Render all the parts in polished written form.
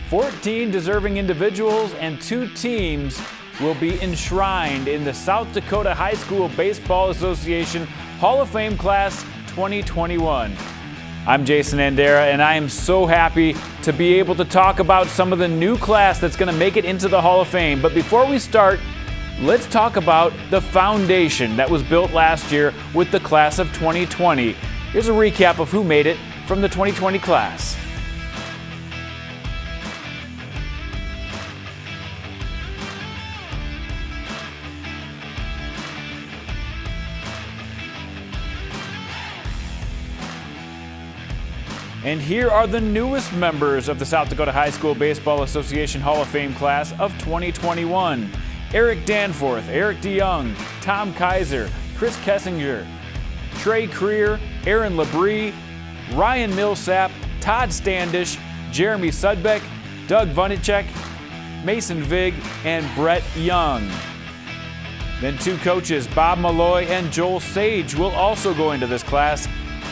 "14 deserving individuals and 2 teams will be enshrined in the South Dakota High School Baseball Association Hall of Fame Class 2021. I'm Jason Andera, and I am so happy to be able to talk about some of the new class that's going to make it into the Hall of Fame. But before we start, let's talk about the foundation that was built last year with the class of 2020. Here's a recap of who made it from the 2020 class. And here are the newest members of the South Dakota High School Baseball Association Hall of Fame class of 2021. Erik Danforth, Erik DeJong, Tom Keiser, Chris Kessinger, Trey Krier, Labrie, Ryan Milsap, Todd Standish, Jeremy Sudbeck, Doug Bunnycheck, Mason Vig, and Brett Young. Then 2 coaches, Bob Malloy and Joel Sage, will also go into this class.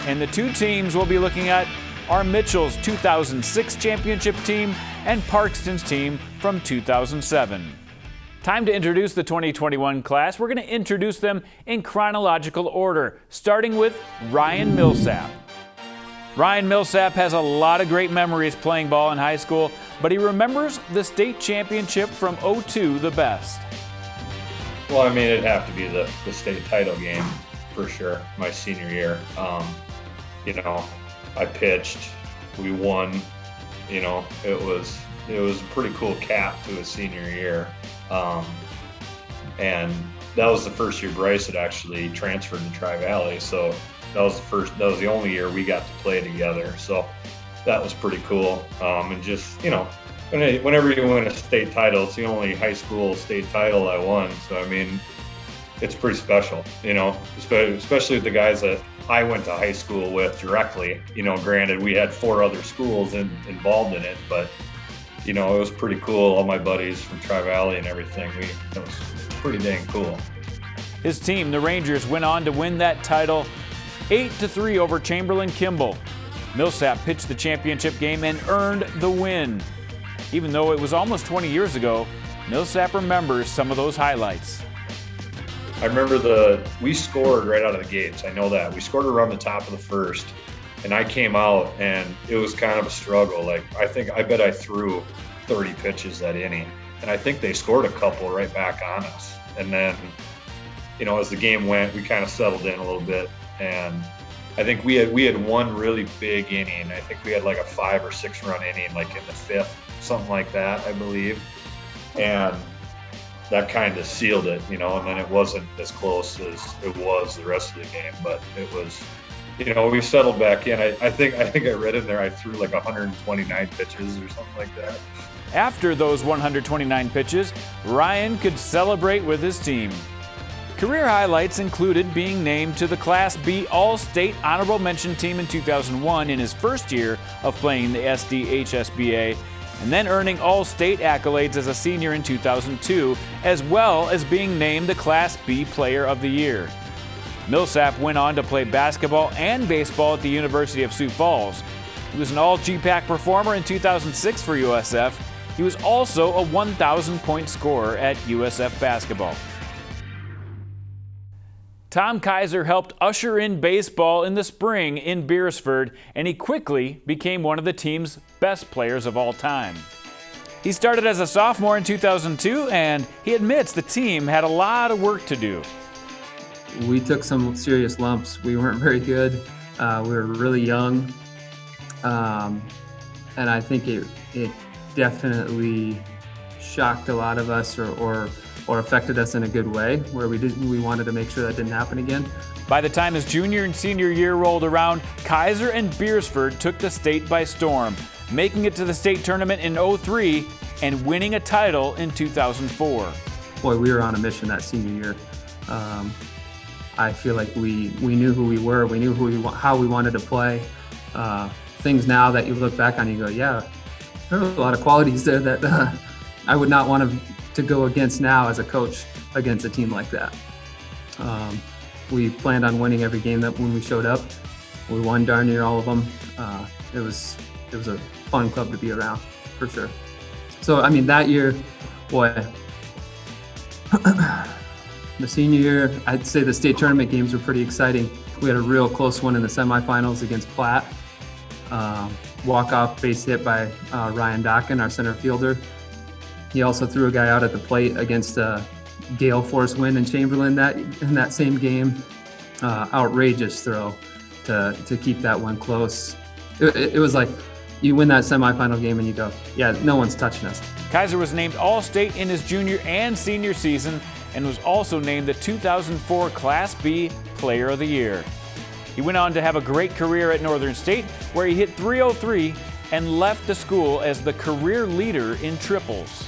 And the 2 teams we'll be looking at are Mitchell's 2006 championship team and Parkston's team from 2007. Time to introduce the 2021 class. We're going to introduce them in chronological order, starting with Ryan Milsap. Ryan Milsap has a lot of great memories playing ball in high school, but he remembers the state championship from '02 the best. Well, I mean, it'd have to be the state title game for sure, my senior year. I pitched, we won, it was a pretty cool cap to his senior year. And that was the first year Bryce had actually transferred to Tri-Valley. So that was the only year we got to play together. So that was pretty cool. And just, whenever you win a state title, it's the only high school state title I won. So, I mean, it's pretty special, especially with the guys that I went to high school with directly. Granted, we had 4 other schools involved in it, but, it was pretty cool. All my buddies from Tri-Valley and everything, it was pretty dang cool. His team, the Rangers, went on to win that title 8-3 over Chamberlain Kimball. Milsap pitched the championship game and earned the win. Even though it was almost 20 years ago, Milsap remembers some of those highlights. I remember we scored right out of the gates. I know that. We scored around the top of the first, and I came out, and it was kind of a struggle. I bet I threw 30 pitches that inning, and I think they scored a couple right back on us. And then, as the game went, we kind of settled in a little bit, and I think we had one really big inning. I think we had like a 5 or 6 run inning, like in the 5th, something like that, I believe. And that kind of sealed it, and then it wasn't as close as it was the rest of the game, but it was, we settled back in. I think I read in there I threw like 129 pitches or something like that. After those 129 pitches, Ryan could celebrate with his team. Career highlights included being named to the Class B All-State Honorable Mention team in 2001 in his first year of playing the SDHSBA, and then earning All-State accolades as a senior in 2002, as well as being named the Class B Player of the Year. Milsap went on to play basketball and baseball at the University of Sioux Falls. He was an All-GPAC performer in 2006 for USF. He was also a 1,000-point scorer at USF basketball. Tom Kaiser helped usher in baseball in the spring in Beresford, and he quickly became one of the team's best players of all time. He started as a sophomore in 2002, and he admits the team had a lot of work to do. We took some serious lumps. We weren't very good. We were really young, and I think it definitely shocked a lot of us or affected us in a good way, where we wanted to make sure that didn't happen again. By the time his junior and senior year rolled around, Kaiser and Beresford took the state by storm, making it to the state tournament in '03 and winning a title in 2004. Boy, we were on a mission that senior year. I feel like we knew who we were, we knew how we wanted to play. Things now that you look back on, you go, yeah, there were a lot of qualities there that I would not want to go against now as a coach against a team like that. We planned on winning every game that when we showed up. We won darn near all of them. It was a fun club to be around, for sure. So, I mean, that year, boy, the senior year, I'd say the state tournament games were pretty exciting. We had a real close one in the semifinals against Platte. Walk-off base hit by Ryan Dockin, our center fielder. He also threw a guy out at the plate against a gale force wind in Chamberlain in that same game. Outrageous throw to keep that one close. It was like you win that semifinal game and you go, yeah, no one's touching us. Kaiser was named All-State in his junior and senior season and was also named the 2004 Class B Player of the Year. He went on to have a great career at Northern State, where he hit .303 and left the school as the career leader in triples.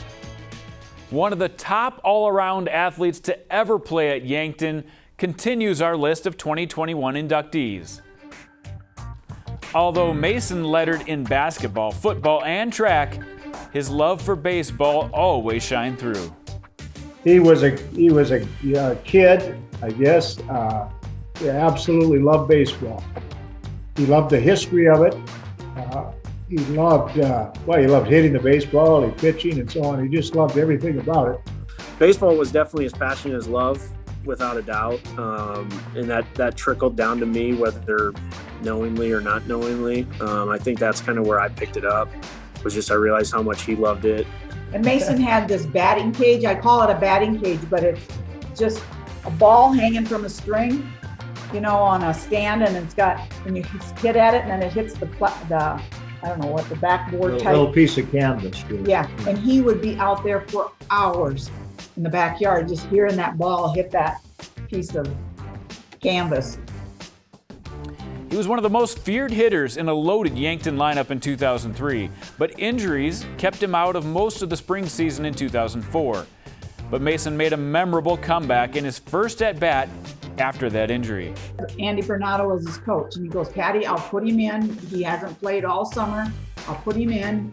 One of the top all-around athletes to ever play at Yankton continues our list of 2021 inductees. Although Mason lettered in basketball, football, and track, his love for baseball always shined through. He was a kid, I guess. He absolutely loved baseball. He loved the history of it. He loved hitting the baseball, pitching, and so on. He just loved everything about it. Baseball was definitely his passion, his love, without a doubt. And that trickled down to me, whether knowingly or not knowingly. I think that's kind of where I picked it up, was just I realized how much he loved it. And Mason had this batting cage. I call it a batting cage, but it's just a ball hanging from a string, on a stand, and and you hit at it, and then it hits the I don't know what, the backboard type. Little piece of canvas. Too. Yeah, and he would be out there for hours in the backyard, just hearing that ball hit that piece of canvas. He was one of the most feared hitters in a loaded Yankton lineup in 2003, but injuries kept him out of most of the spring season in 2004. But Mason made a memorable comeback in his first at-bat after that injury. Andy Bernardo was his coach, and he goes, Patty, I'll put him in. He hasn't played all summer. I'll put him in,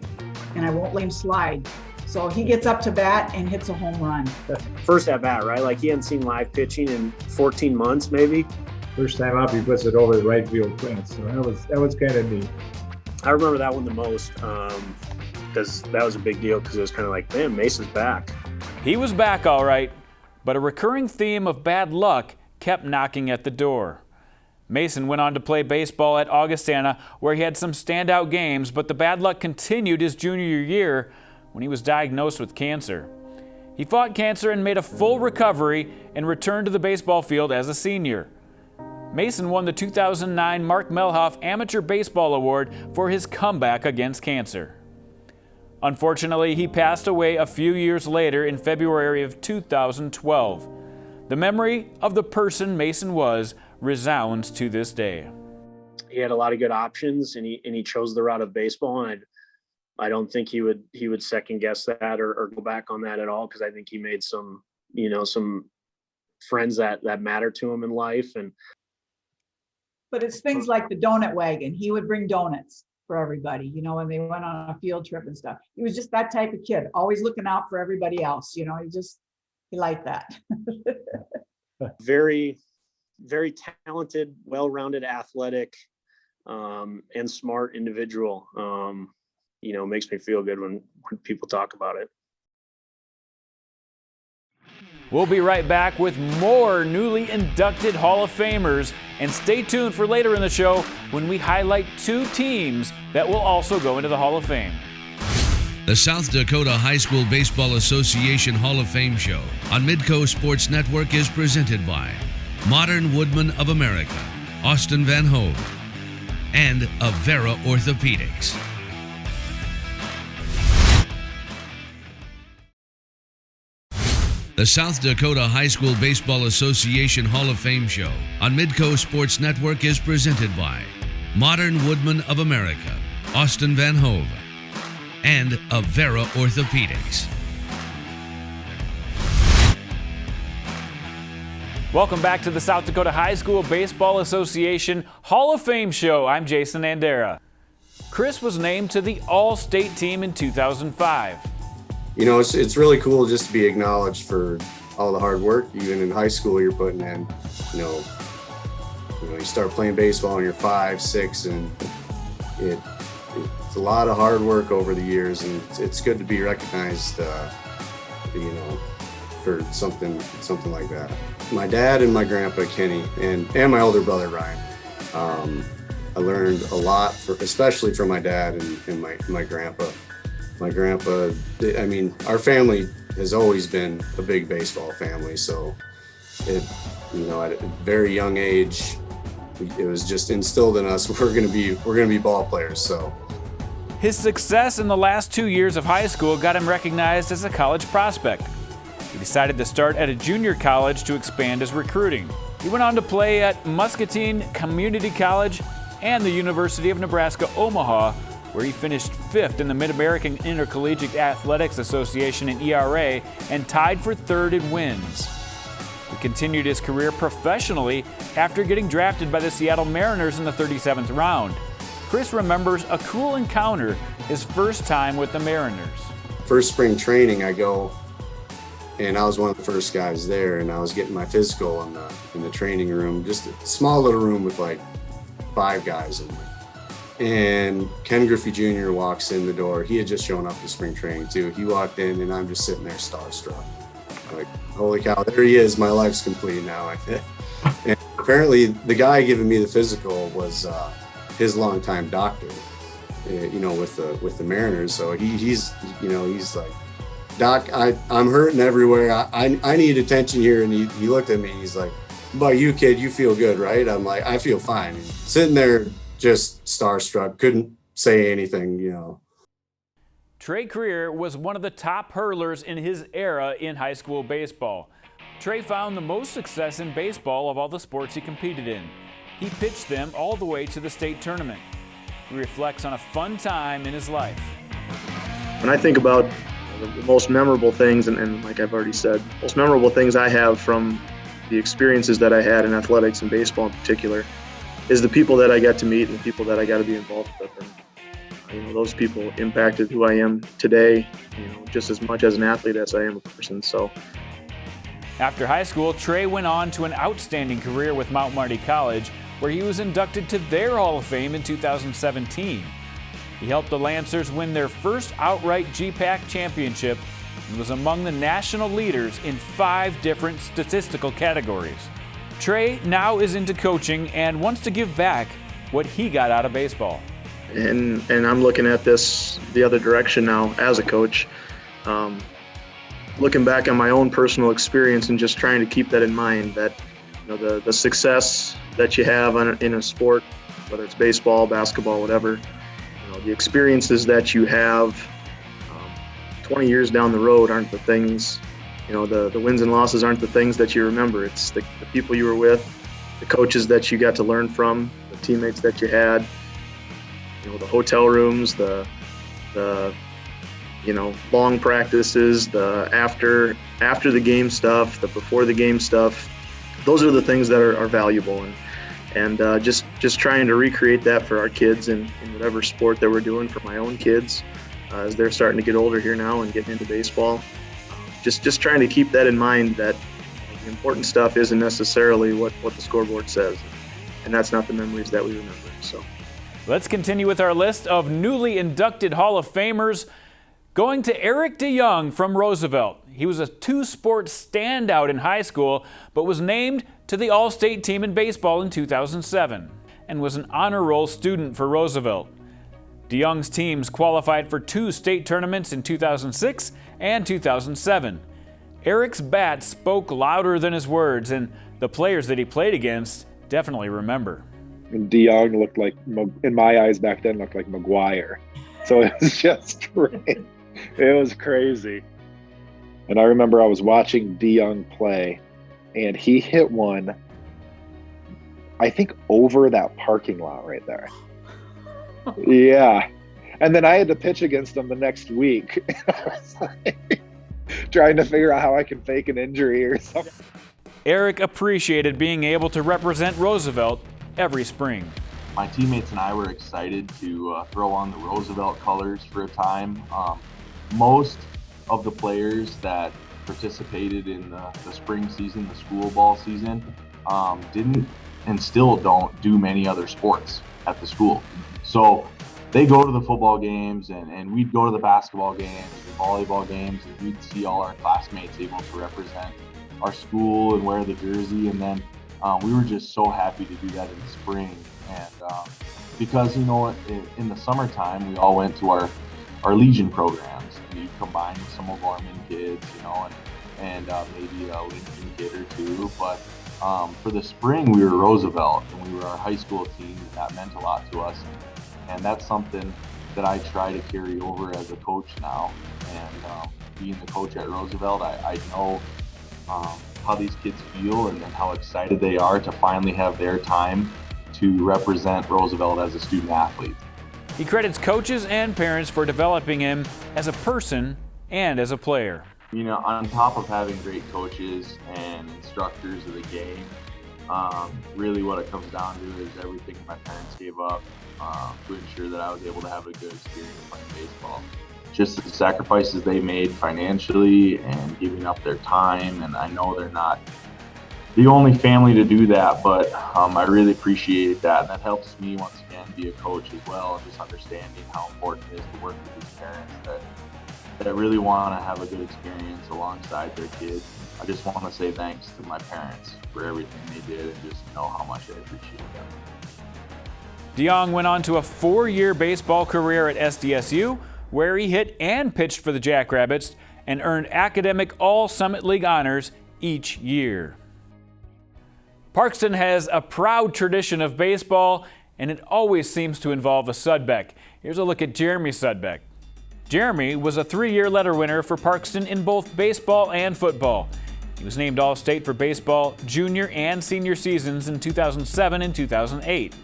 and I won't let him slide. So he gets up to bat and hits a home run. First at bat, right? Like he hadn't seen live pitching in 14 months, maybe. First time up, he puts it over the right field fence. So that was kind of neat. I remember that one the most because that was a big deal, because it was kind of like, man, Mason's back. He was back all right, but a recurring theme of bad luck kept knocking at the door. Mason went on to play baseball at Augustana, where he had some standout games, but the bad luck continued his junior year when he was diagnosed with cancer. He fought cancer and made a full recovery and returned to the baseball field as a senior. Mason won the 2009 Mark Melhoff Amateur Baseball Award for his comeback against cancer. Unfortunately, he passed away a few years later in February of 2012. The memory of the person Mason was resounds to this day. He had a lot of good options, and he chose the route of baseball, and I don't think he would second guess that or go back on that at all, because I think he made some friends that matter to him in life. But it's things like the donut wagon. He would bring donuts for everybody, when they went on a field trip and stuff. He was just that type of kid, always looking out for everybody else. He liked that. Very, very talented, well-rounded, athletic, and smart individual. Makes me feel good when people talk about it. We'll be right back with more newly inducted Hall of Famers, and stay tuned for later in the show when we highlight two teams that will also go into the Hall of Fame. The South Dakota High School Baseball Association Hall of Fame show on Midco Sports Network is presented by Modern Woodman of America, Austin Van Hove, and Avera Orthopedics. The South Dakota High School Baseball Association Hall of Fame show on Midco Sports Network is presented by Modern Woodman of America, Austin Van Hove, and Avera Orthopedics. Welcome back to the South Dakota High School Baseball Association Hall of Fame show. I'm Jason Andera. Chris was named to the All-State team in 2005. It's really cool just to be acknowledged for all the hard work, even in high school, you're putting in, you start playing baseball when you're 5, 6, and it's a lot of hard work over the years, and it's good to be recognized, for something like that. My dad and my grandpa Kenny and my older brother Ryan, I learned a lot, especially from my dad and my grandpa. My grandpa, I mean, our family has always been a big baseball family, so at a very young age, it was just instilled in us we're gonna be ball players. So his success in the last 2 years of high school got him recognized as a college prospect. He decided to start at a junior college to expand his recruiting. He went on to play at Muscatine Community College and the University of Nebraska-Omaha, where he finished 5th in the Mid-American Intercollegiate Athletics Association in ERA and tied for 3rd in wins. He continued his career professionally after getting drafted by the Seattle Mariners in the 37th round. Chris remembers a cool encounter his first time with the Mariners. First spring training, I go, and I was one of the first guys there, and I was getting my physical in the training room, just a small little room with like 5 guys in there. And Ken Griffey Jr. walks in the door. He had just shown up to spring training too. He walked in, and I'm just sitting there starstruck. Like, holy cow, there he is. My life's complete now. And apparently the guy giving me the physical was his longtime doctor, with the Mariners. So he's like, Doc, I'm hurting everywhere. I need attention here. And he looked at me and he's like, "How about you, kid? You feel good, right?" I'm like, "I feel fine." And sitting there just starstruck, couldn't say anything, Trey Krier was one of the top hurlers in his era in high school baseball. Trey found the most success in baseball of all the sports he competed in. He pitched them all the way to the state tournament. He reflects on a fun time in his life. When I think about the most memorable things, and like I've already said, most memorable things I have from the experiences that I had in athletics and baseball in particular is the people that I got to meet and the people that I got to be involved with. And those people impacted who I am today, just as much as an athlete as I am a person. So after high school, Trey went on to an outstanding career with Mount Marty College, where he was inducted to their Hall of Fame in 2017. He helped the Lancers win their first outright GPAC championship and was among the national leaders in 5 different statistical categories. Trey now is into coaching and wants to give back what he got out of baseball. And I'm looking at this the other direction now as a coach, looking back on my own personal experience and just trying to keep that in mind, that the success that you have in a sport, whether it's baseball, basketball, whatever, the experiences that you have 20 years down the road aren't the things, the wins and losses aren't the things that you remember. It's the people you were with, the coaches that you got to learn from, the teammates that you had, the hotel rooms, the long practices, the after the game stuff, the before the game stuff. Those are the things that are valuable, and just trying to recreate that for our kids in whatever sport that we're doing, for my own kids as they're starting to get older here now and getting into baseball. Just trying to keep that in mind, that the important stuff isn't necessarily what the scoreboard says, and that's not the memories that we remember. So let's continue with our list of newly inducted Hall of Famers. Going to Erik DeJong from Roosevelt. He was a 2-sport standout in high school, but was named to the All-State team in baseball in 2007 and was an honor roll student for Roosevelt. DeJong's teams qualified for 2 state tournaments in 2006 and 2007. Erik's bat spoke louder than his words, and the players that he played against definitely remember. And DeJong looked like, in my eyes back then, looked like McGuire. So it was just great. It was crazy. And I remember I was watching DeJong play, and he hit one, I think, over that parking lot right there. Yeah. And then I had to pitch against him the next week. I was like, trying to figure out how I can fake an injury or something. Erik appreciated being able to represent Roosevelt every spring. My teammates and I were excited to throw on the Roosevelt colors for a time. Most of the players that participated in the spring season, the school ball season, didn't and still don't do many other sports at the school. So they go to the football games, and we'd go to the basketball games and volleyball games, and we'd see all our classmates able to represent our school and wear the jersey. And then we were just so happy to do that in the spring. And because, you know, in the summertime, we all went to our Legion programs, and you combine with some of our men kids, you know, and maybe a Lincoln kid or two. But for the spring, we were Roosevelt, and we were our high school team, and that meant a lot to us. And that's something that I try to carry over as a coach now. And being the coach at Roosevelt, I know how these kids feel and how excited they are to finally have their time to represent Roosevelt as a student athlete. He credits coaches and parents for developing him as a person and as a player. You know, on top of having great coaches and instructors of the game, really what it comes down to is everything my parents gave up to ensure that I was able to have a good experience playing baseball. Just the sacrifices they made financially and giving up their time, and I know they're not the only family to do that, but I really appreciate that, and that helps me once again be a coach as well, and just understanding how important it is to work with these parents that really want to have a good experience alongside their kids. I just want to say thanks to my parents for everything they did, and just know how much I appreciate them. DeJong went on to a 4-year baseball career at SDSU, where he hit and pitched for the Jackrabbits and earned academic All-Summit League honors each year. Parkston has a proud tradition of baseball, and it always seems to involve a Sudbeck. Here's a look at Jeremy Sudbeck. Jeremy was a 3-year letter winner for Parkston in both baseball and football. He was named All-State for baseball junior and senior seasons in 2007 and 2008.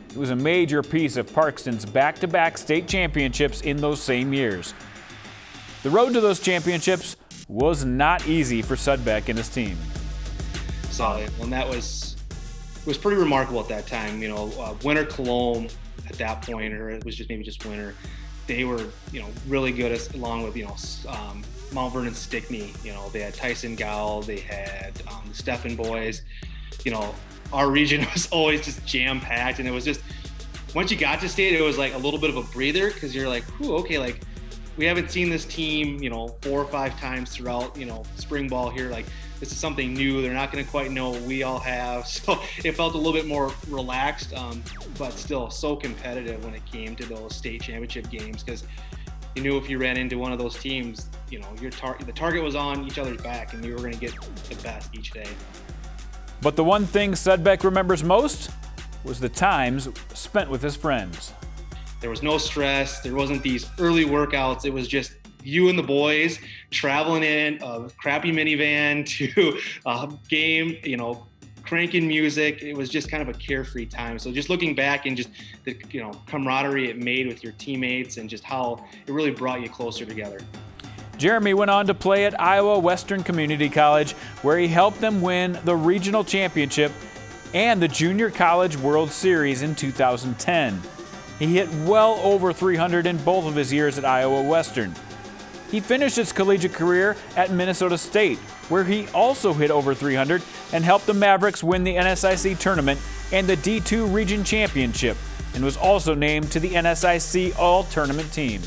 It was a major piece of Parkston's back-to-back state championships in those same years. The road to those championships was not easy for Sudbeck and his team. Solid, and that was pretty remarkable at that time. You know, Winter Cologne at that point, or it was just Winter. They were, you know, really good along with, you know, Mount Vernon Stickney. You know, they had Tyson Gowell, they had the Steffen boys. You know, our region was always just jam-packed, and it was just, once you got to state, it was like a little bit of a breather, because you're like, whew, okay, like, we haven't seen this team, you know, 4 or 5 times throughout, you know, spring ball here. Like, this is something new. They're not going to quite know what we all have. So it felt a little bit more relaxed, but still so competitive when it came to those state championship games, because you knew if you ran into one of those teams, you know, the target was on each other's back, and you were going to get the best each day. But the one thing Sudbeck remembers most was the times spent with his friends. There was no stress. There wasn't these early workouts. It was just you and the boys traveling in a crappy minivan to a game, you know, cranking music. It was just kind of a carefree time. So just looking back and just the, you know, camaraderie it made with your teammates, and just how it really brought you closer together. Jeremy went on to play at Iowa Western Community College, where he helped them win the regional championship and the Junior College World Series in 2010. He hit well over 300 in both of his years at Iowa Western. He finished his collegiate career at Minnesota State, where he also hit over 300 and helped the Mavericks win the NSIC tournament and the D2 Region Championship, and was also named to the NSIC All-Tournament team.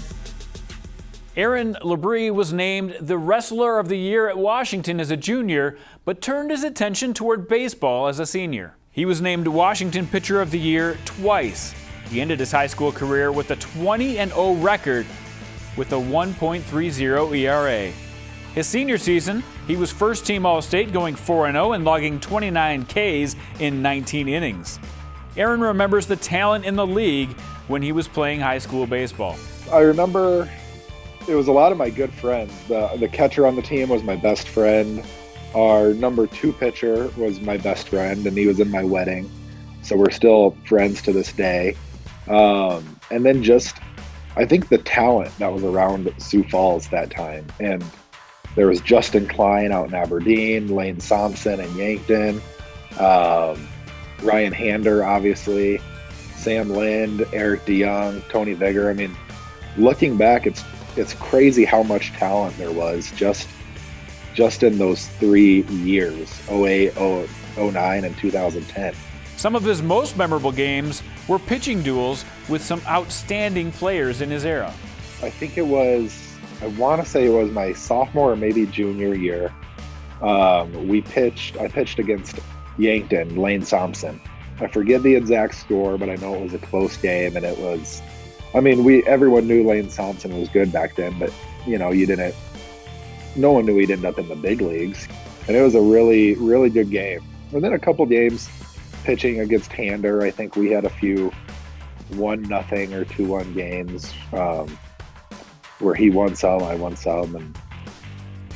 Aaron Labrie was named the Wrestler of the Year at Washington as a junior, but turned his attention toward baseball as a senior. He was named Washington Pitcher of the Year twice. He ended his high school career with a 20-0 record with a 1.30 ERA. His senior season, he was first-team All-State, going 4-0 and logging 29 Ks in 19 innings. Aaron remembers the talent in the league when he was playing high school baseball. I remember it was a lot of my good friends. The catcher on the team was my best friend. Our number 2 pitcher was my best friend, and he was in my wedding. So we're still friends to this day. And then just, I think the talent that was around Sioux Falls that time. And there was Justin Klein out in Aberdeen, Lane Thompson in Yankton, Ryan Hander, obviously, Sam Lind, Erik DeJong, Tony Vigor. I mean, looking back, it's crazy how much talent there was just just in those 3 years, 08, 09, and 2010. Some of his most memorable games were pitching duels with some outstanding players in his era. I think it was, I want to say it was my sophomore or maybe junior year. I pitched against Yankton, Lane Thompson. I forget the exact score, but I know it was a close game, and it was, everyone knew Lane Thompson was good back then, but no one knew he'd end up in the big leagues. And it was a really, really good game. And then a couple games pitching against Hander. I think we had a few 1-0 or 2-1 games where he won some, I won some. And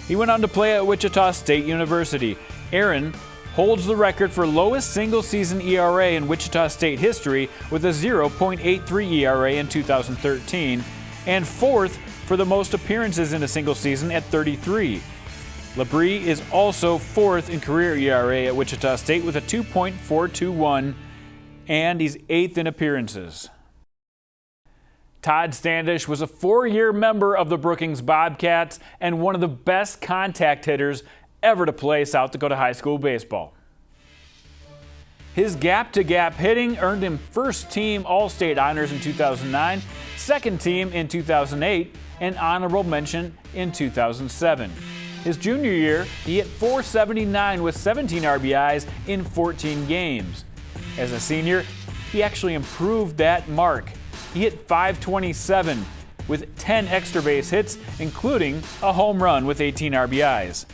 he went on to play at Wichita State University. Aaron holds the record for lowest single-season ERA in Wichita State history with a 0.83 ERA in 2013, and fourth for the most appearances in a single season at 33. Labrie is also fourth in career ERA at Wichita State with a 2.421, and he's eighth in appearances. Todd Standish was a 4-year member of the Brookings Bobcats and one of the best contact hitters ever to play South Dakota high school baseball. His gap-to-gap hitting earned him first-team All-State honors in 2009, second-team in 2008, and honorable mention in 2007. His junior year, he hit .479 with 17 RBIs in 14 games. As a senior, he actually improved that mark. He hit .527 with 10 extra base hits, including a home run with 18 RBIs.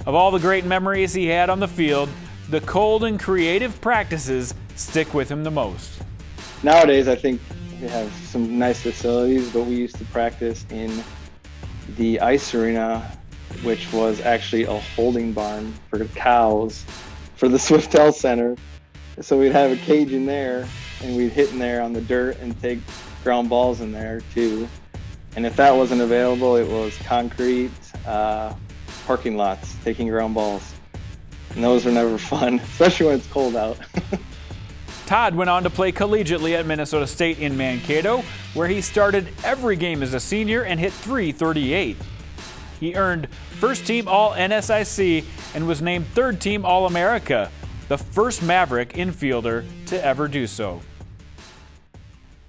Of all the great memories he had on the field, the cold and creative practices stick with him the most. Nowadays, I think we have some nice facilities, but we used to practice in the ice arena, which was actually a holding barn for the cows for the Swiftel Center. So we'd have a cage in there, and we'd hit in there on the dirt and take ground balls in there too. And if that wasn't available, it was concrete parking lots, taking ground balls. And those are never fun, especially when it's cold out. Todd went on to play collegiately at Minnesota State in Mankato, where he started every game as a senior and hit .338. He earned first-team All-NSIC and was named third-team All-America, the first Maverick infielder to ever do so.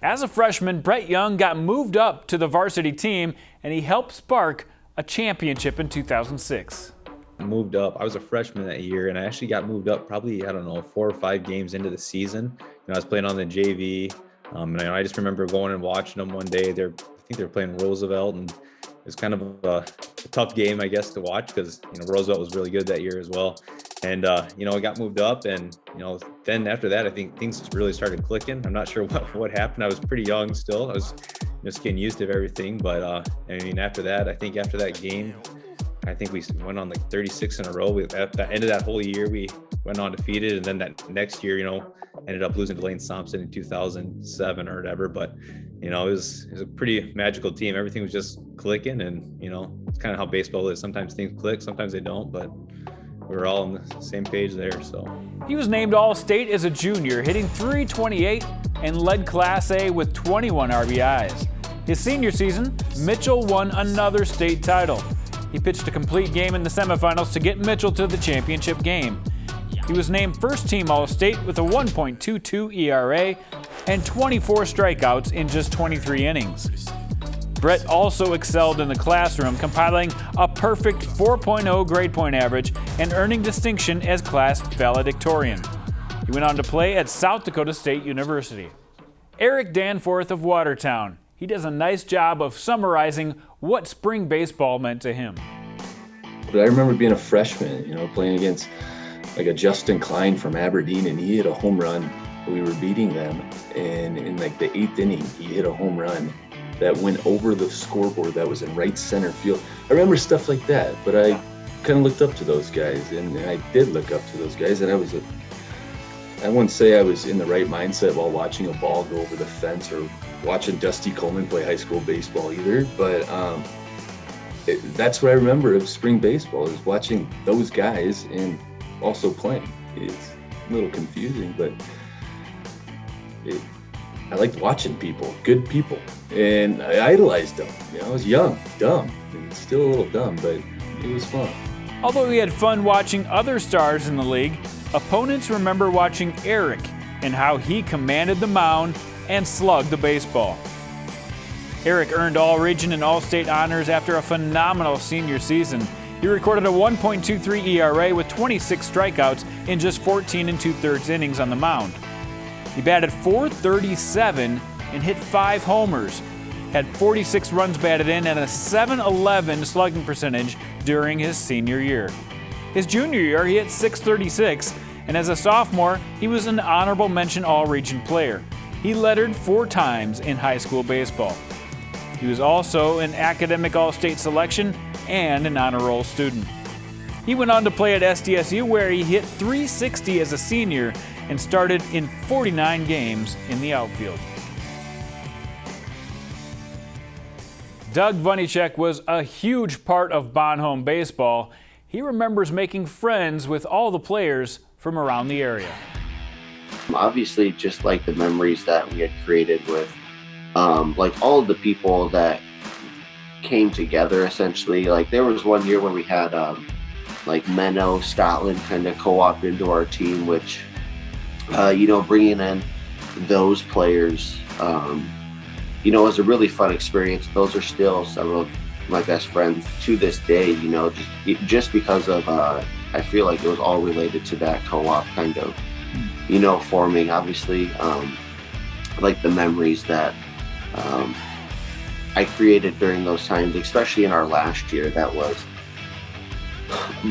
As a freshman, Brett Young got moved up to the varsity team, and he helped spark a championship in 2006. Moved up. I was a freshman that year, and I actually got moved up probably, 4 or 5 games into the season. I was playing on the JV, and I just remember going and watching them one day. I think they were playing Roosevelt, and it was kind of a tough game, I guess, to watch because Roosevelt was really good that year as well. And I got moved up, and then after that, I think things really started clicking. I'm not sure what happened. I was pretty young still. I was just getting used to everything, but after that, after that game, I think we went on like 36 in a row. At the end of that whole year, we went undefeated, and then that next year, ended up losing to Lane Thompson in 2007 or whatever. But it was a pretty magical team. Everything was just clicking, and it's kind of how baseball is. Sometimes things click, sometimes they don't, but we were all on the same page there. So he was named All-State as a junior, hitting .328 and led Class A with 21 RBIs. His senior season, Mitchell won another state title. He pitched a complete game in the semifinals to get Mitchell to the championship game. He was named first-team All-State with a 1.22 ERA and 24 strikeouts in just 23 innings. Brett also excelled in the classroom, compiling a perfect 4.0 grade point average and earning distinction as class valedictorian. He went on to play at South Dakota State University. Erik Danforth of Watertown. He does a nice job of summarizing what spring baseball meant to him. But I remember being a freshman, playing against like a Justin Klein from Aberdeen, and he hit a home run. We were beating them, and in like the 8th inning, he hit a home run that went over the scoreboard that was in right center field. I remember stuff like that, but I kind of looked up to those guys, and I did look up to those guys, and I wouldn't say I was in the right mindset while watching a ball go over the fence or watching Dusty Coleman play high school baseball either, but that's what I remember of spring baseball, is watching those guys and also playing. It's a little confusing, but I liked watching people, good people, and I idolized them. I was young, dumb, and still a little dumb, but it was fun. Although he had fun watching other stars in the league, opponents remember watching Erik and how he commanded the mound and slugged the baseball. Erik earned All-Region and All-State honors after a phenomenal senior season. He recorded a 1.23 ERA with 26 strikeouts in just 14 2/3 innings on the mound. He batted .437 and hit 5 homers, had 46 runs batted in and a .711 slugging percentage during his senior year. His junior year, he hit .636, and as a sophomore, he was an honorable mention All-Region player. He lettered 4 times in high school baseball. He was also an academic All-State selection and an honor roll student. He went on to play at SDSU, where he hit .360 as a senior and started in 49 games in the outfield. Doug Bunnycheck was a huge part of Bon Homme baseball. He remembers making friends with all the players from around the area. Obviously, just like the memories that we had created with like all of the people that came together, essentially. Like there was one year where we had like Menno, Scotland kind of co-op into our team, which bringing in those players was a really fun experience. Those are still some of my best friends to this day, just because of I feel like it was all related to that co-op kind of forming. Obviously like the memories that I created during those times, especially in our last year. That was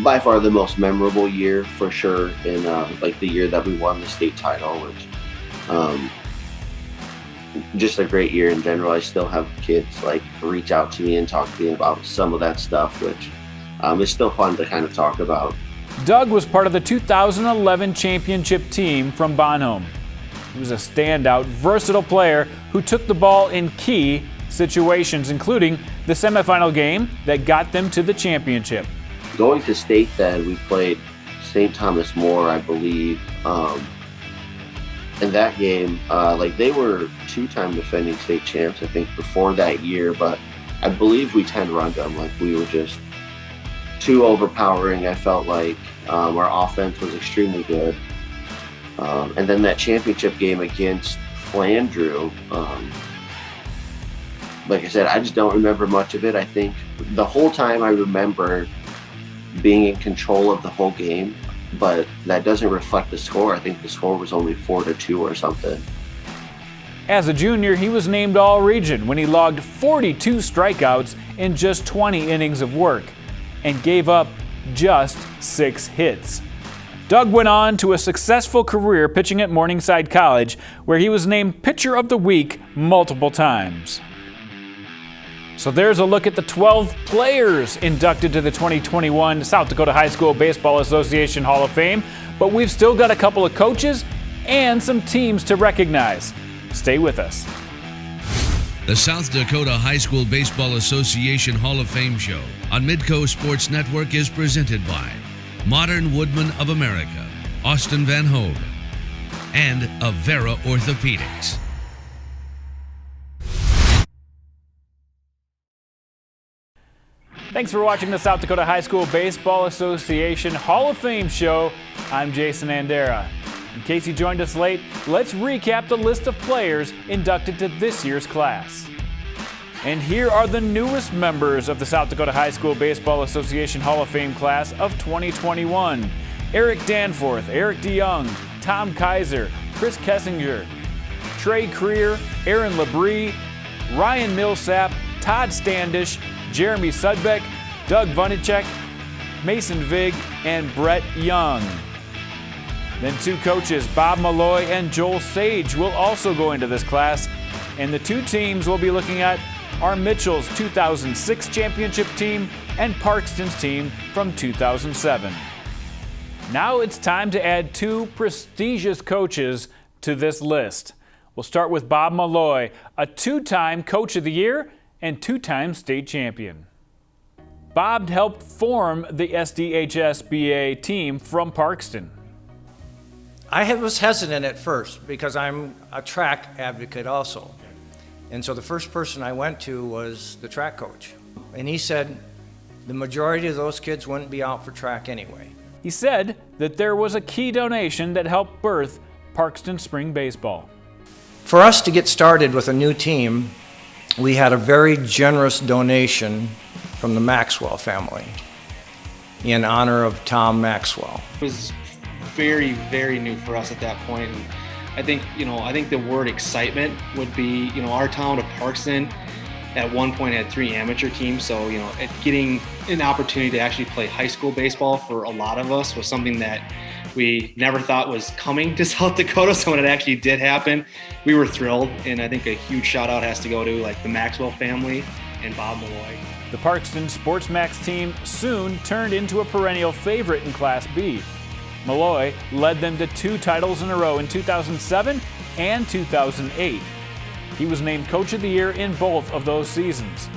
by far the most memorable year for sure, in like the year that we won the state title, which just a great year in general. I still have kids like reach out to me and talk to me about some of that stuff, which is still fun to kind of talk about. Doug was part of the 2011 championship team from Bon Homme. He was a standout, versatile player who took the ball in key situations, including the semifinal game that got them to the championship. Going to state then, we played St. Thomas More, I believe. In that game, like they were 2-time defending state champs, I think, before that year, but I believe we 10-runned them. Like we were just too overpowering. I felt like our offense was extremely good. And then that championship game against Flandreau, like I said, I just don't remember much of it. I think the whole time I remember being in control of the whole game, but that doesn't reflect the score. I think the score was only 4-2 or something. As a junior, he was named All-Region when he logged 42 strikeouts in just 20 innings of work and gave up just 6 hits. Doug went on to a successful career pitching at Morningside College, where he was named Pitcher of the Week multiple times. So there's a look at the 12 players inducted to the 2021 South Dakota High School Baseball Association Hall of Fame, but we've still got a couple of coaches and some teams to recognize. Stay with us. The South Dakota High School Baseball Association Hall of Fame show on Midco Sports Network is presented by Modern Woodman of America, Austin Van Hogue, and Avera Orthopedics. Thanks for watching the South Dakota High School Baseball Association Hall of Fame show. I'm Jason Andera. In case you joined us late, let's recap the list of players inducted to this year's class. And here are the newest members of the South Dakota High School Baseball Association Hall of Fame class of 2021. Eric Danforth, Erik DeJong, Tom Keiser, Chris Kessinger, Trey Krier, Aaron Labrie, Ryan Milsap, Todd Standish, Jeremy Sudbeck, Doug Vanecek, Mason Vig, and Brett Young. Then 2 coaches, Bob Malloy and Joel Sage, will also go into this class. And the 2 teams we'll be looking at are Mitchell's 2006 championship team and Parkston's team from 2007. Now it's time to add 2 prestigious coaches to this list. We'll start with Bob Malloy, a 2-time Coach of the Year and 2-time state champion. Bob helped form the SDHSBA team from Parkston. I was hesitant at first because I'm a track advocate also. And so the first person I went to was the track coach. And he said, the majority of those kids wouldn't be out for track anyway. He said that there was a key donation that helped birth Parkston Spring Baseball. For us to get started with a new team, we had a very generous donation from the Maxwell family in honor of Tom Maxwell. It was very, very new for us at that point. And I think the word excitement would be, our town of Parkston at one point had 3 amateur teams. So, getting an opportunity to actually play high school baseball for a lot of us was something that we never thought was coming to South Dakota. So when it actually did happen, we were thrilled. And I think a huge shout out has to go to the Maxwell family and Bob Malloy. The Parkston Sports Max team soon turned into a perennial favorite in Class B. Malloy led them to 2 titles in a row in 2007 and 2008. He was named Coach of the Year in both of those seasons.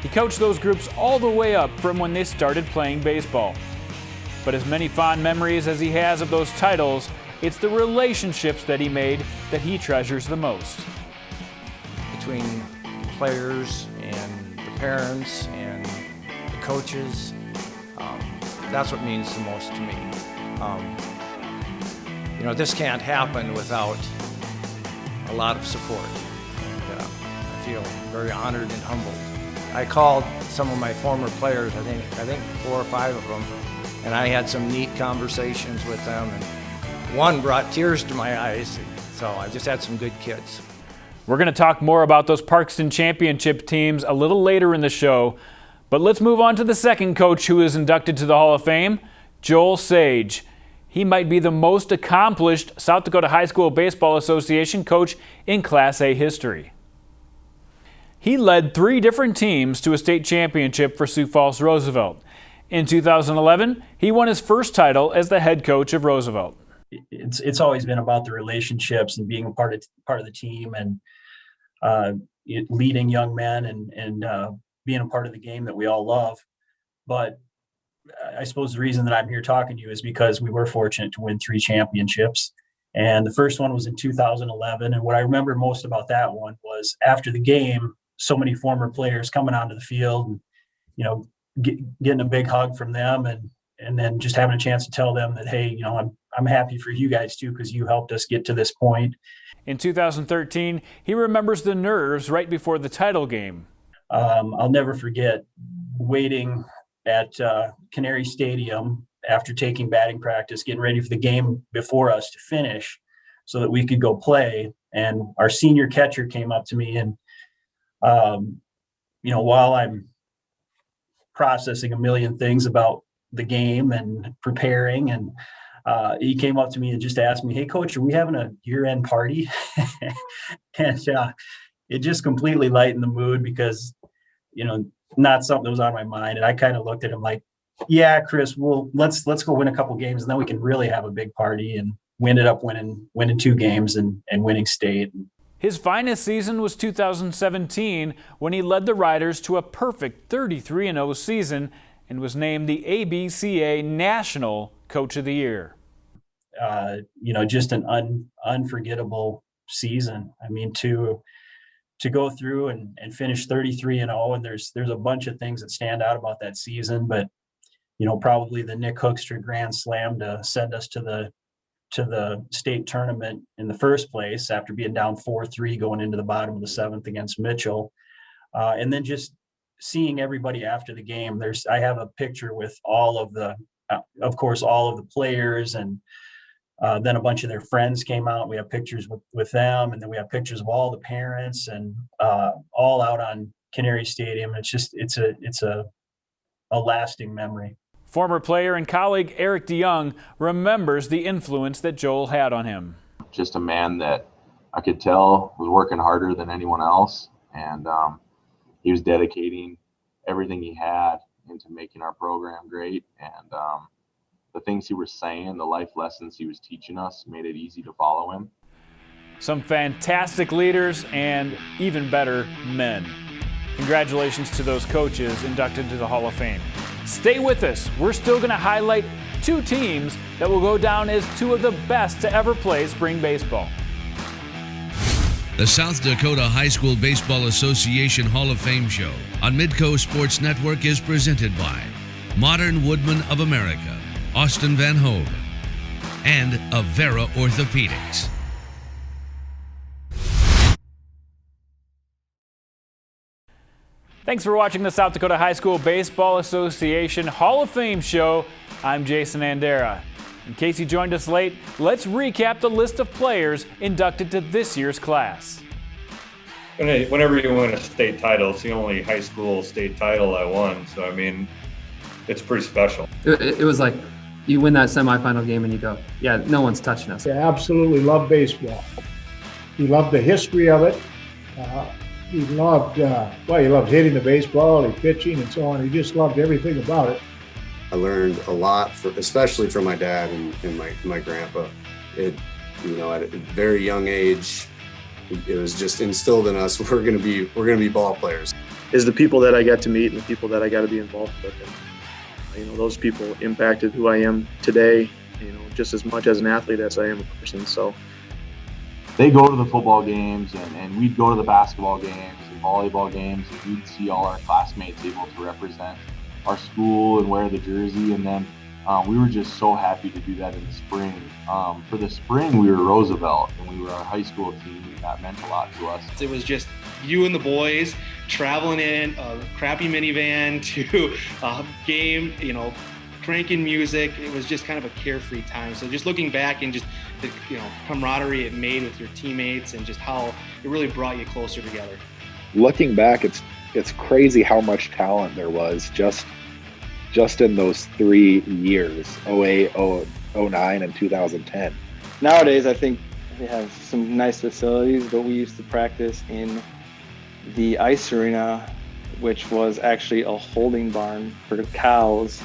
He coached those groups all the way up from when they started playing baseball. But as many fond memories as he has of those titles, it's the relationships that he made that he treasures the most. Between players and the parents and the coaches, that's what means the most to me. This can't happen without a lot of support, and I feel very honored and humbled. I called some of my former players, I think 4 or 5 of them, and I had some neat conversations with them, and one brought tears to my eyes, so I just had some good kids. We're going to talk more about those Parkston championship teams a little later in the show, but let's move on to the second coach who is inducted to the Hall of Fame, Joel Sage. He might be the most accomplished South Dakota High School Baseball Association coach in Class A history. He led 3 different teams to a state championship for Sioux Falls Roosevelt. In 2011, he won his first title as the head coach of Roosevelt. It's always been about the relationships and being a part of the team and leading young men and being a part of the game that we all love. But I suppose the reason that I'm here talking to you is because we were fortunate to win 3 championships. And the first one was in 2011. And what I remember most about that one was after the game, so many former players coming onto the field and, getting a big hug from them and then just having a chance to tell them that, hey, I'm happy for you guys too, because you helped us get to this point. In 2013, he remembers the nerves right before the title game. I'll never forget waiting at Canary Stadium after taking batting practice, getting ready for the game before us to finish so that we could go play. And our senior catcher came up to me and, while I'm processing a million things about the game and preparing, and he came up to me and just asked me, "Hey, Coach, are we having a year-end party?" And it just completely lightened the mood because, not something that was on my mind. And I kind of looked at him like, yeah, Chris, let's go win a couple games and then we can really have a big party. And we ended up winning 2 games and winning state. His finest season was 2017 when he led the Riders to a perfect 33-0 season and was named the ABCA National Coach of the Year. Just an unforgettable season. I mean, to go through and finish 33-0, and there's a bunch of things that stand out about that season, but probably the Nick Hoekstra Grand Slam to send us to the state tournament in the first place after being down 4-3 going into the bottom of the 7th against Mitchell, and then just seeing everybody after the game. I have a picture with all of the players, and then a bunch of their friends came out. We have pictures with them, and then we have pictures of all the parents and all out on Canary Stadium. It's a lasting memory. Former player and colleague Erik DeJong remembers the influence that Joel had on him. Just a man that I could tell was working harder than anyone else, and he was dedicating everything he had into making our program great. And the things he was saying, the life lessons he was teaching us, made it easy to follow him. Some fantastic leaders and even better men. Congratulations to those coaches inducted to the Hall of Fame. Stay with us. We're still going to highlight 2 teams that will go down as 2 of the best to ever play spring baseball. The South Dakota High School Baseball Association Hall of Fame show on Midco Sports Network is presented by Modern Woodman of America, Austin Van Hove, and Avera Orthopedics. Thanks for watching the South Dakota High School Baseball Association Hall of Fame show. I'm Jason Andera. In case you joined us late, let's recap the list of players inducted to this year's class. Whenever you win a state title, it's the only high school state title I won. So, I mean, it's pretty special. It was like you win that semifinal game and you go, yeah, no one's touching us. He absolutely loved baseball. He loved the history of it. He loved hitting the baseball, he pitching and so on. He just loved everything about it. I learned a lot, especially from my dad and my grandpa. At a very young age, it was just instilled in us. We're gonna be ball players. Is the people that I got to meet and the people that I got to be involved with, and those people impacted who I am today. Just as much as an athlete as I am a person. So they go to the football games, and we'd go to the basketball games and volleyball games, and we'd see all our classmates able to represent our school and wear the jersey. And then we were just so happy to do that in the spring. For the spring, we were Roosevelt, and we were our high school team, and that meant a lot to us. It was just you and the boys traveling in a crappy minivan to a game, cranking music. It was just kind of a carefree time. So just looking back and just the camaraderie it made with your teammates and just how it really brought you closer together. Looking back, it's crazy how much talent there was just in those 3 years, 08, 09, and 2010. Nowadays, I think they have some nice facilities, but we used to practice in the ice arena, which was actually a holding barn for cows.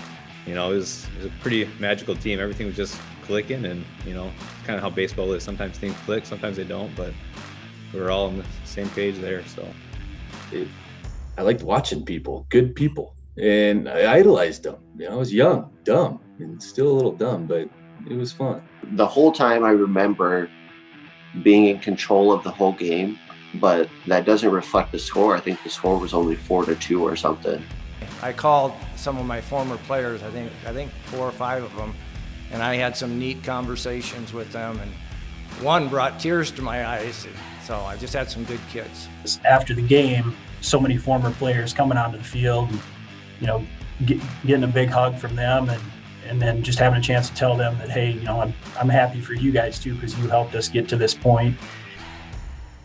It was a pretty magical team. Everything was just clicking, and kind of how baseball is. Sometimes things click, sometimes they don't, but we were all on the same page there. So I liked watching good people, and I idolized them. I was young, dumb, and still a little dumb, but it was fun. The whole time I remember being in control of the whole game, but that doesn't reflect the score. I think the score was only 4-2 or something. I called some of my former players, I think 4 or 5 of them, and I had some neat conversations with them, and one brought tears to my eyes. So I just had some good kids. After the game, so many former players coming onto the field, and, getting a big hug from them, and then just having a chance to tell them that, hey, I'm happy for you guys too, because you helped us get to this point.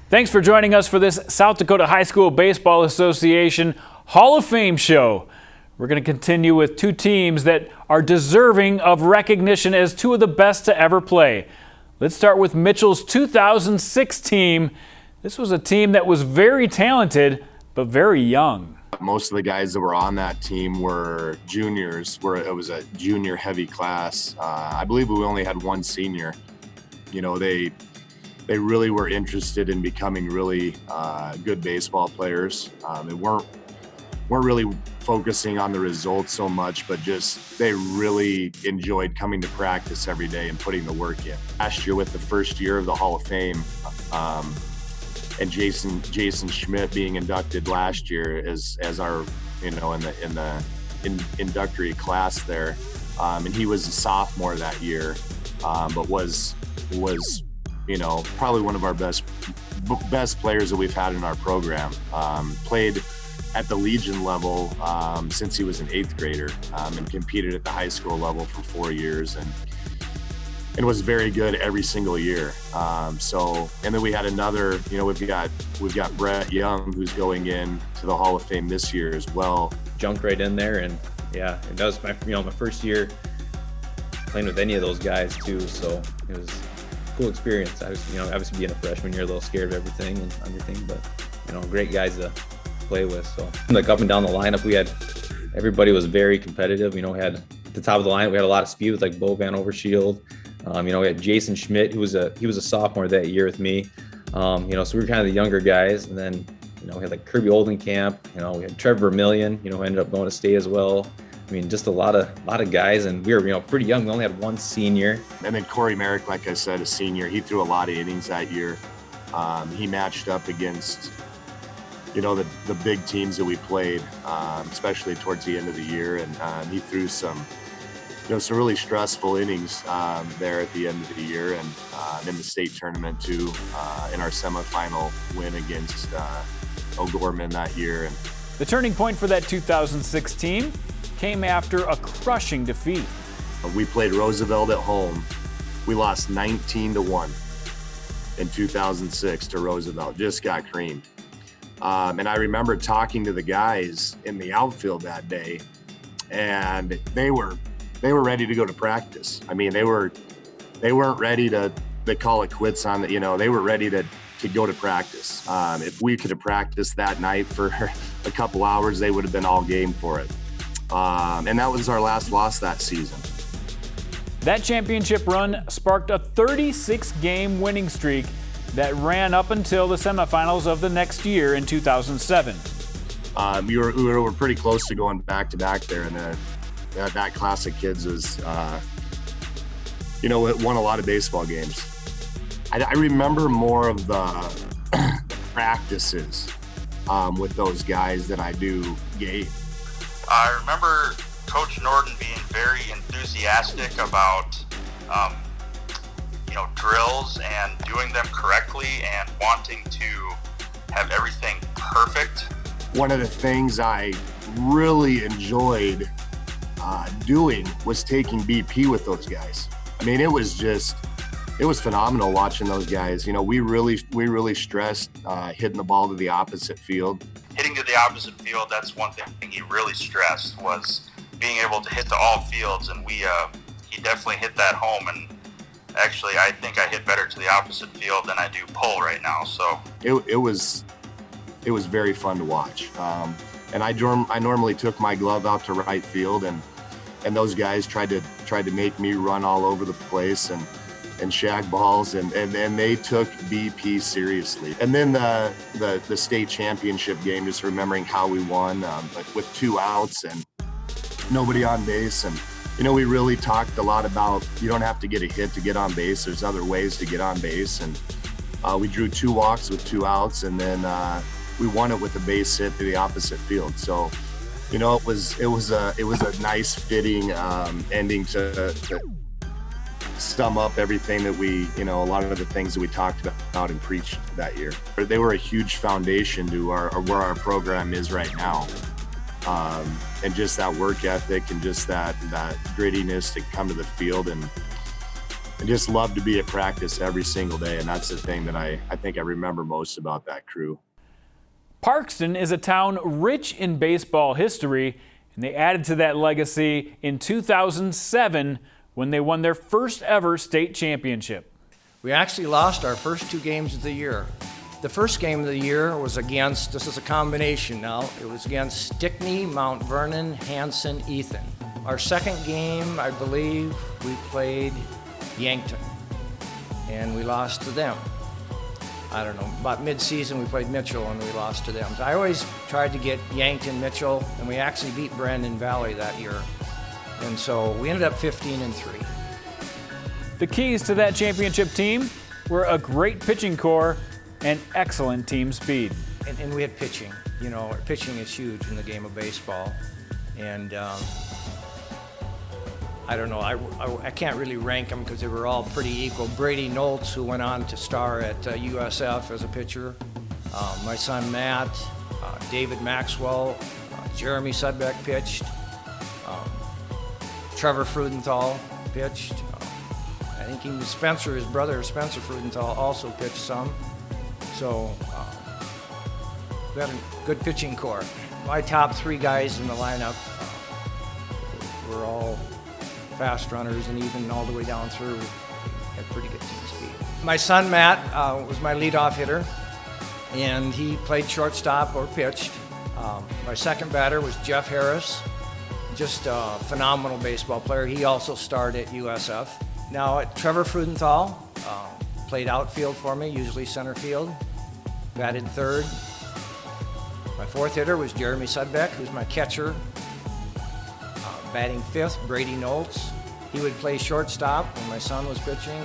Thanks for joining us for this South Dakota High School Baseball Association Hall of Fame show. We're going to continue with 2 teams that are deserving of recognition as 2 of the best to ever play. Let's start with Mitchell's 2006 team. This was a team that was very talented, but very young. Most of the guys that were on that team were juniors, it was a junior heavy class. I believe we only had 1 senior. They really were interested in becoming really good baseball players. They weren't really focusing on the results so much, but just they really enjoyed coming to practice every day and putting the work in. Last year, with the first year of the Hall of Fame, and Jason Schmidt being inducted last year as our in the inductory class there, and he was a sophomore that year, but was probably one of our best players that we've had in our program. Played at the Legion level since he was an 8th grader, and competed at the high school level for 4 years, and was very good every single year. And then we had another, we've got Brett Young, who's going in to the Hall of Fame this year as well. Jumped right in there, and yeah, that was my first year playing with any of those guys too. So it was a cool experience. I was, obviously being a freshman, you're a little scared of everything, but great guys to play with. So like up and down the lineup, everybody was very competitive. We had at the top of the lineup, we had a lot of speed with like Bo Van Overshield. We had Jason Schmidt, he was a sophomore that year with me. So we were kind of the younger guys, and then we had like Kirby Oldenkamp. We had Trevor Vermillion, who ended up going to state as well. Just a lot of guys, and we were pretty young. We only had 1 senior. And then Corey Merrick, like I said, a senior. He threw a lot of innings that year. He matched up against, the big teams that we played, especially towards the end of the year. And he threw some really stressful innings there at the end of the year, and in the state tournament too, in our semifinal win against O'Gorman that year. And the turning point for that 2016 came after a crushing defeat. We played Roosevelt at home. We lost 19-1 in 2006 to Roosevelt. Just got creamed. And I remember talking to the guys in the outfield that day, and they were ready to go to practice. I mean, they weren't ready to call it quits on the, they were ready to go to practice. If we could have practiced that night for a couple hours, they would have been all game for it. And that was our last loss that season. That championship run sparked a 36-game winning streak that ran up until the semifinals of the next year in 2007. We were pretty close to going back-to-back there, and that class of kids was, it won a lot of baseball games. I remember more of the practices with those guys than I do game. I remember Coach Norton being very enthusiastic about, drills and doing them correctly and wanting to have everything perfect. One of the things I really enjoyed doing was taking BP with those guys. I mean, it was phenomenal watching those guys. We really stressed hitting the ball to the opposite field. Hitting to the opposite field, that's one thing he really stressed, was being able to hit to all fields, and he definitely hit that home. And actually, I think I hit better to the opposite field than I do pull right now. So it was very fun to watch. And I normally took my glove out to right field, and those guys tried to make me run all over the place and shag balls, and they took BP seriously. And then the state championship game, just remembering how we won, with 2 outs and nobody on base. And we really talked a lot about, you don't have to get a hit to get on base. There's other ways to get on base. And we drew 2 walks with 2 outs, and then we won it with a base hit to the opposite field. So, it was a nice fitting ending to sum up everything that we, a lot of the things that we talked about and preached that year. They were a huge foundation to where our program is right now. And just that work ethic and just that grittiness to come to the field and just love to be at practice every single day. And that's the thing that I think I remember most about that crew. Parkston is a town rich in baseball history, and they added to that legacy in 2007 when they won their first ever state championship. We actually lost our first 2 games of the year. The first game of the year was against, this is a combination now, it was against Stickney, Mount Vernon, Hanson, Ethan. Our second game, I believe, we played Yankton, and we lost to them. I don't know, about mid-season we played Mitchell and we lost to them. So I always tried to get Yankton, Mitchell, and we actually beat Brandon Valley that year. And so we ended up 15-3. The keys to that championship team were a great pitching core and excellent team speed. And we had pitching. Pitching is huge in the game of baseball. And I don't know, I can't really rank them because they were all pretty equal. Brady Noltz, who went on to star at USF as a pitcher. My son Matt, David Maxwell, Jeremy Sudbeck pitched. Trevor Frudenthal pitched. I think even Spencer, his brother Spencer Frudenthal, also pitched some. So we had a good pitching core. My top 3 guys in the lineup were all fast runners, and even all the way down through had pretty good team speed. My son Matt was my leadoff hitter, and he played shortstop or pitched. My second batter was Jeff Harris, just a phenomenal baseball player. He also starred at USF. Now Trevor Frudenthal played outfield for me, usually center field, batted third. My fourth hitter was Jeremy Sudbeck, who's my catcher. Batting fifth, Brady Noltz. He would play shortstop when my son was pitching,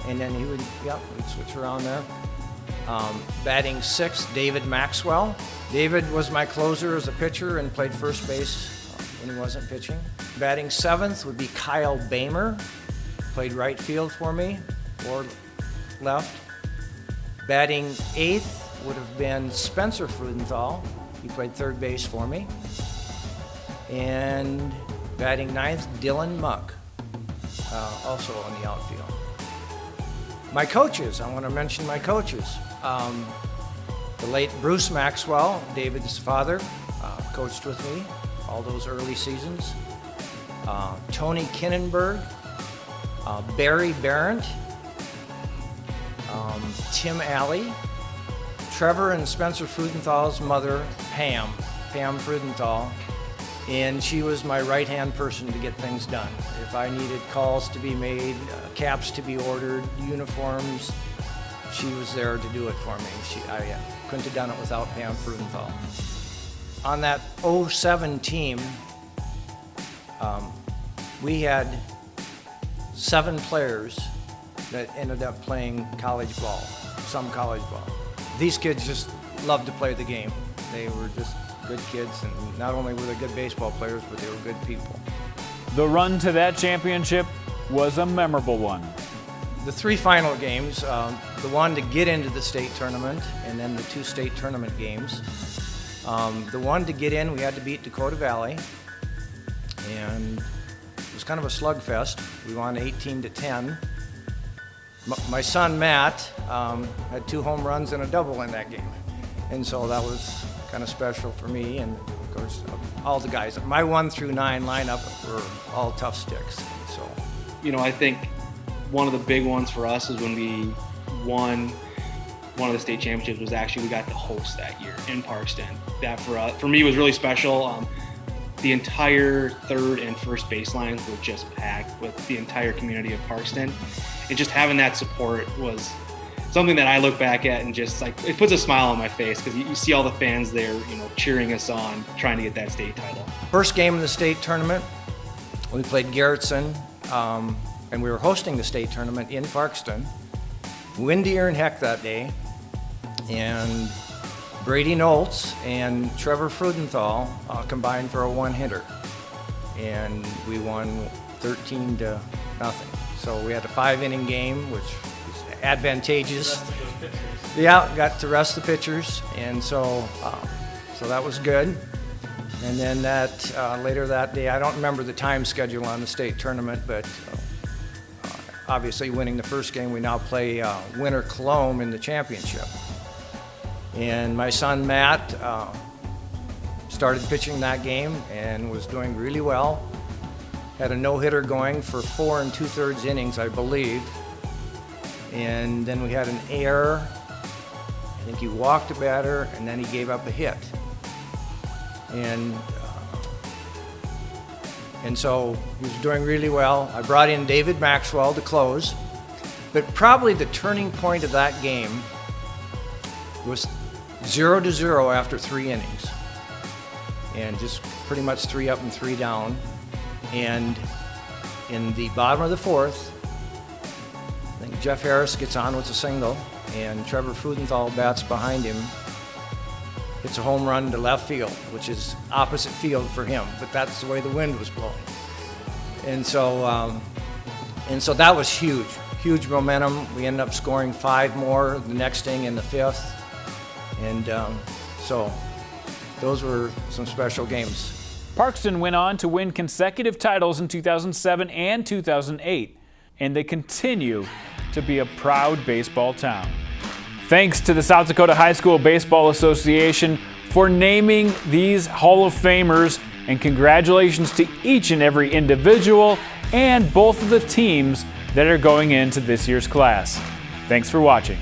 and then we'd switch around there. Batting 6th, David Maxwell. David was my closer as a pitcher and played first base when he wasn't pitching. Batting 7th would be Kyle Bamer, played right field for me, or left. Batting 8th would have been Spencer Frudenthal. He played third base for me. And batting 9th, Dylan Muck, also on the outfield. My coaches, I want to mention my coaches. The late Bruce Maxwell, David's father, coached with me all those early seasons. Tony Kinnenberg, Barry Barrett, Tim Alley, Trevor and Spencer Frudenthal's mother, Pam Frudenthal, and she was my right-hand person to get things done. If I needed calls to be made, caps to be ordered, uniforms, she was there to do it for me. I couldn't have done it without Pam Frudenthal. On that 07 team, we had 7 players that ended up playing college ball, some college ball. These kids just loved to play the game. They were just good kids, and not only were they good baseball players, but they were good people. The run to that championship was a memorable one. The 3 final games, the one to get into the state tournament, and then the 2 state tournament games. The one to get in, we had to beat Dakota Valley, and it was kind of a slugfest. We won 18-10. My son Matt had 2 home runs and a double in that game, and so that was kind of special for me. And of course, all the guys. My 1 through 9 lineup were all tough sticks. So, I think one of the big ones for us is when we won one of the state championships. Was actually we got to host that year in Parkston. That for me was really special. The entire third and first baselines were just packed with the entire community of Parkston, and just having that support was something that I look back at and just like it puts a smile on my face, because you see all the fans there, cheering us on, trying to get that state title. First game of the state tournament, we played Garrettson, and we were hosting the state tournament in Parkston. Windier and heck that day, and Brady Noltz and Trevor Frudenthal combined for a 1-hitter, and we won 13-0. So we had a 5-inning game, which was advantageous. Yeah, got to rest the pitchers, and so that was good. And then later that day, I don't remember the time schedule on the state tournament, but obviously winning the first game, we now play Winter Cologne in the championship. And my son Matt started pitching that game and was doing really well. Had a no-hitter going for 4 2/3 innings, I believe. And then we had an error. I think he walked a batter, and then he gave up a hit. And so he was doing really well. I brought in David Maxwell to close. But probably the turning point of that game was 0-0 after 3 innings. And just pretty much 3 up and 3 down. And in the bottom of the 4th, I think Jeff Harris gets on with a single, and Trevor Frudenthal bats behind him, hits a home run to left field, which is opposite field for him, but that's the way the wind was blowing. And so that was huge momentum. We ended up scoring 5 more the next inning in the 5th. And so those were some special games. Parkston went on to win consecutive titles in 2007 and 2008, and they continue to be a proud baseball town. Thanks to the South Dakota High School Baseball Association for naming these Hall of Famers, and congratulations to each and every individual and both of the teams that are going into this year's class. Thanks for watching.